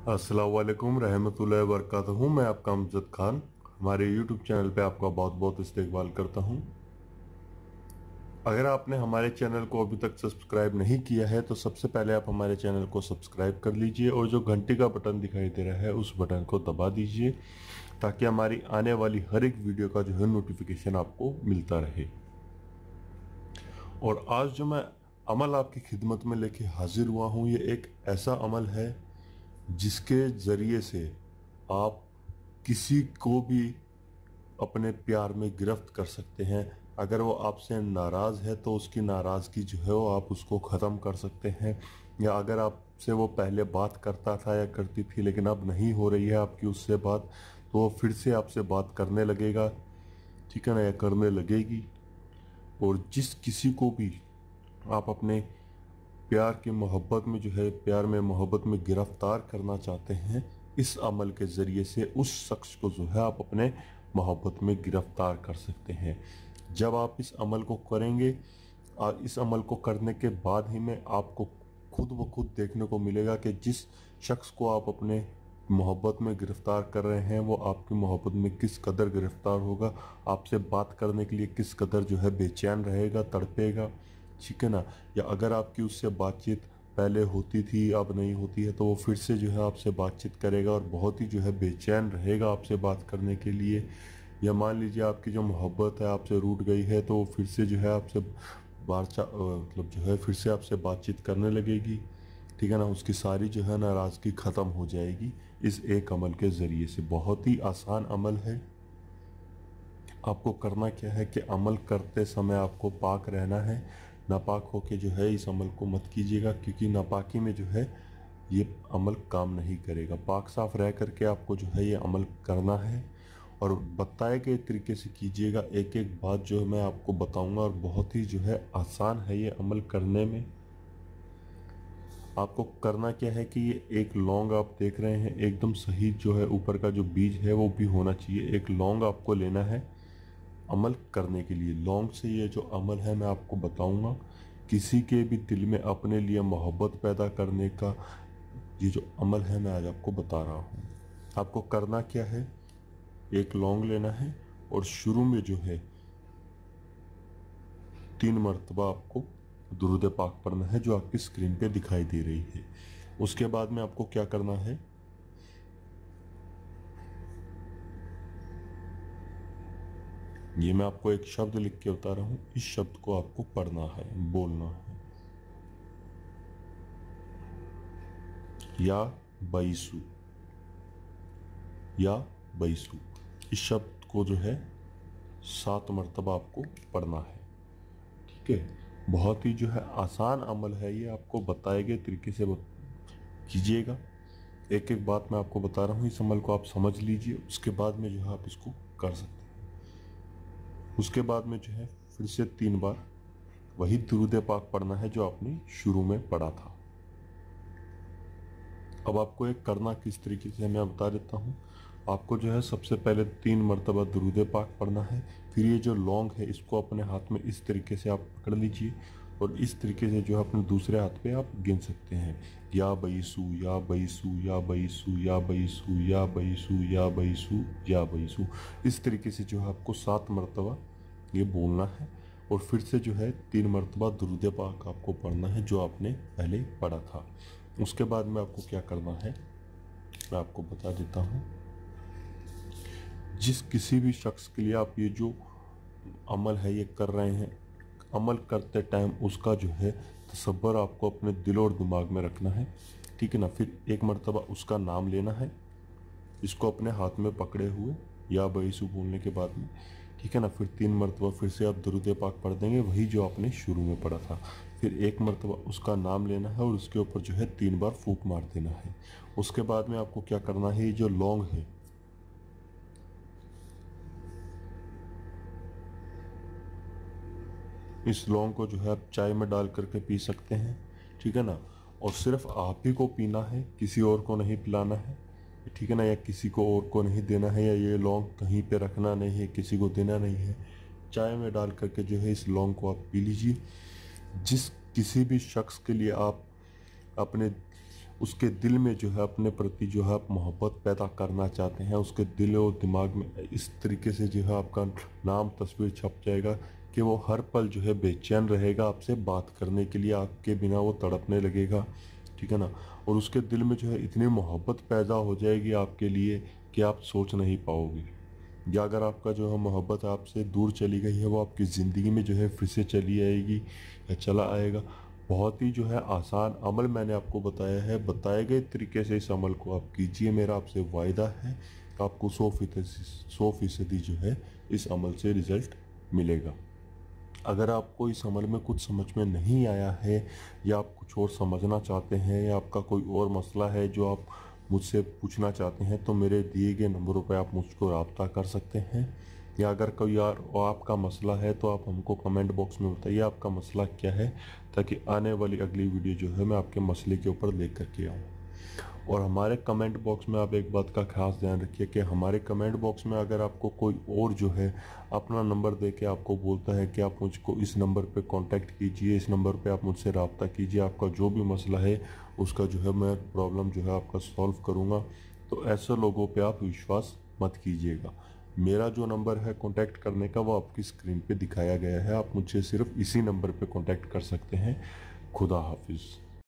अस्सलाम वालेकुम रहमतुल्लाहि व बरकातहू। मैं आपका अमजद खान हमारे यूट्यूब चैनल पे आपका बहुत बहुत इस्तकबाल करता हूँ। अगर आपने हमारे चैनल को अभी तक सब्सक्राइब नहीं किया है तो सबसे पहले आप हमारे चैनल को सब्सक्राइब कर लीजिए और जो घंटी का बटन दिखाई दे रहा है उस बटन को दबा दीजिए ताकि हमारी आने वाली हर एक वीडियो का जो है नोटिफिकेशन आपको मिलता रहे। और आज जो मैं अमल आपकी खिदमत में लेके हाजिर हुआ हूँ, ये एक ऐसा अमल है जिसके ज़रिए से आप किसी को भी अपने प्यार में गिरफ्त कर सकते हैं। अगर वो आपसे नाराज़ है तो उसकी नाराज़गी जो है वो आप उसको ख़त्म कर सकते हैं, या अगर आपसे वो पहले बात करता था या करती थी लेकिन अब नहीं हो रही है आपकी उससे बात, तो वो फिर से आपसे बात करने लगेगा, ठीक है ना, या करने लगेगी। और जिस किसी को भी आप अपने प्यार की मोहब्बत में जो है प्यार में मोहब्बत में गिरफ्तार करना चाहते हैं, इस अमल के ज़रिए से उस शख्स को जो है आप अपने मोहब्बत में गिरफ्तार कर सकते हैं। जब आप इस अमल को करेंगे और इस अमल को करने के बाद ही में आपको खुद ब खुद देखने को मिलेगा कि जिस शख्स को आप अपने मोहब्बत में गिरफ्तार कर रहे हैं वो आपकी मोहब्बत में किस कदर गिरफ्तार होगा, आपसे बात करने के लिए किस कदर जो है बेचैन रहेगा, तड़पेगा, ठीक है ना। या अगर आपकी उससे बातचीत पहले होती थी अब नहीं होती है तो वो फिर से जो है आपसे बातचीत करेगा और बहुत ही जो है बेचैन रहेगा आपसे बात करने के लिए। या मान लीजिए आपकी जो मोहब्बत है आपसे रूठ गई है तो वो फिर से जो है आपसे मतलब जो है फिर से आपसे बातचीत करने लगेगी, ठीक है ना। उसकी सारी जो है नाराज़गी ख़त्म हो जाएगी इस एक अमल के ज़रिए से। बहुत ही आसान अमल है। आपको करना क्या है कि अमल करते समय आपको पाक रहना है। नापाक होके जो है इस अमल को मत कीजिएगा, क्योंकि नापाकी में जो है ये अमल काम नहीं करेगा। पाक साफ रह करके आपको जो है ये अमल करना है और बताए गए तरीके से कीजिएगा। एक एक बात जो है मैं आपको बताऊंगा और बहुत ही जो है आसान है ये अमल करने में। आपको करना क्या है कि ये एक लौंग आप देख रहे हैं एकदम सही जो है ऊपर का जो बीज है वो भी होना चाहिए। एक लौंग आपको लेना है अमल करने के लिए। लौंग से ये जो अमल है मैं आपको बताऊंगा, किसी के भी दिल में अपने लिए मोहब्बत पैदा करने का ये जो अमल है मैं आज आपको बता रहा हूँ। आपको करना क्या है, एक लौंग लेना है और शुरू में जो है 3 मरतबा आपको दुरूद पाक पढ़ना है जो आपकी स्क्रीन पे दिखाई दे रही है। उसके बाद में आपको क्या करना है, ये मैं आपको एक शब्द लिख के बता रहा हूं, इस शब्द को आपको पढ़ना है, बोलना है, या बैसू, या बैसू। इस शब्द को जो है 7 मरतबा आपको पढ़ना है, ठीक है। बहुत ही जो है आसान अमल है ये, आपको बताए गए तरीके से कीजिएगा। एक एक बात मैं आपको बता रहा हूँ, इस अमल को आप समझ लीजिए, उसके बाद में जो है आप इसको कर सकते हैं। उसके बाद में जो है फिर से 3 बार वही दुरूद पाक पढ़ना है जो आपने शुरू में पढ़ा था। अब आपको एक करना किस तरीके से मैं बता देता हूँ। आपको जो है सबसे पहले 3 मरतबा दुरूद पाक पढ़ना है। फिर ये जो लौंग है इसको अपने हाथ में इस तरीके से आप पकड़ लीजिए और इस तरीके से जो है अपने दूसरे हाथ पे आप गिन सकते हैं, या बैसू, या बैसू, या बैसू, या बैसू, या बैसू, या बैसू, या बैसू। इस तरीके से जो है आपको 7 मरतबा ये बोलना है और फिर से जो है 3 मरतबा दुरूद पाक आपको पढ़ना है जो आपने पहले पढ़ा था। उसके बाद में आपको क्या करना है मैं आपको बता देता हूँ। जिस किसी भी शख्स के लिए आप ये जो अमल है ये कर रहे हैं, अमल करते टाइम उसका जो है तसव्वुर आपको अपने दिल और दिमाग में रखना है, ठीक है ना। फिर एक मरतबा उसका नाम लेना है, इसको अपने हाथ में पकड़े हुए या बैसू बोलने के बाद में, ठीक है ना। फिर 3 मरतबा फिर से आप दुरूद पाक पढ़ देंगे वही जो आपने शुरू में पढ़ा था। फिर एक मरतबा उसका नाम लेना है और उसके ऊपर जो है 3 बार फूंक मार देना है। उसके बाद में आपको क्या करना है, ये जो लौंग है इस लौंग को जो है आप चाय में डाल करके पी सकते हैं, ठीक है ना। और सिर्फ आप ही को पीना है, किसी और को नहीं पिलाना है, ठीक है ना, या किसी को और को नहीं देना है, या ये लौंग कहीं पे रखना नहीं है, किसी को देना नहीं है। चाय में डाल करके जो है इस लौंग को आप पी लीजिए। जिस किसी भी शख्स के लिए आप अपने उसके दिल में जो है अपने प्रति जो है आप मोहब्बत पैदा करना चाहते हैं, उसके दिल और दिमाग में इस तरीके से जो है आपका नाम तस्वीर छप जाएगा कि वो हर पल जो है बेचैन रहेगा आपसे बात करने के लिए, आपके बिना वो तड़पने लगेगा, ठीक है ना। और उसके दिल में जो है इतनी मोहब्बत पैदा हो जाएगी आपके लिए कि आप सोच नहीं पाओगे। या अगर आपका जो है मोहब्बत आपसे दूर चली गई है, वो आपकी ज़िंदगी में जो है फिर से चली आएगी या चला आएगा। बहुत ही जो है आसान अमल मैंने आपको बताया है, बताए गए तरीके से इस अमल को आप कीजिए। मेरा आपसे वायदा है कि आपको 100% जो है इस अमल से रिज़ल्ट मिलेगा। अगर आपको इस अमल में कुछ समझ में नहीं आया है, या आप कुछ और समझना चाहते हैं, या आपका कोई और मसला है जो आप मुझसे पूछना चाहते हैं, तो मेरे दिए गए नंबरों पर आप मुझको रब्ता कर सकते हैं। या अगर कोई और आपका मसला है तो आप हमको कमेंट बॉक्स में बताइए आपका मसला क्या है, ताकि आने वाली अगली वीडियो जो है मैं आपके मसले के ऊपर लेकर के आऊँ। और हमारे कमेंट बॉक्स में आप एक बात का खास ध्यान रखिए कि हमारे कमेंट बॉक्स में अगर आपको कोई और जो है अपना नंबर दे के आपको बोलता है कि आप मुझको इस नंबर पे कांटेक्ट कीजिए, इस नंबर पे आप मुझसे रब्ता कीजिए, आपका जो भी मसला है उसका जो है मैं प्रॉब्लम जो है आपका सॉल्व करूँगा, तो ऐसे लोगों पर आप विश्वास मत कीजिएगा। मेरा जो नंबर है कांटेक्ट करने का वो आपकी स्क्रीन पे दिखाया गया है, आप मुझसे सिर्फ इसी नंबर पे कांटेक्ट कर सकते हैं। खुदा हाफिज़।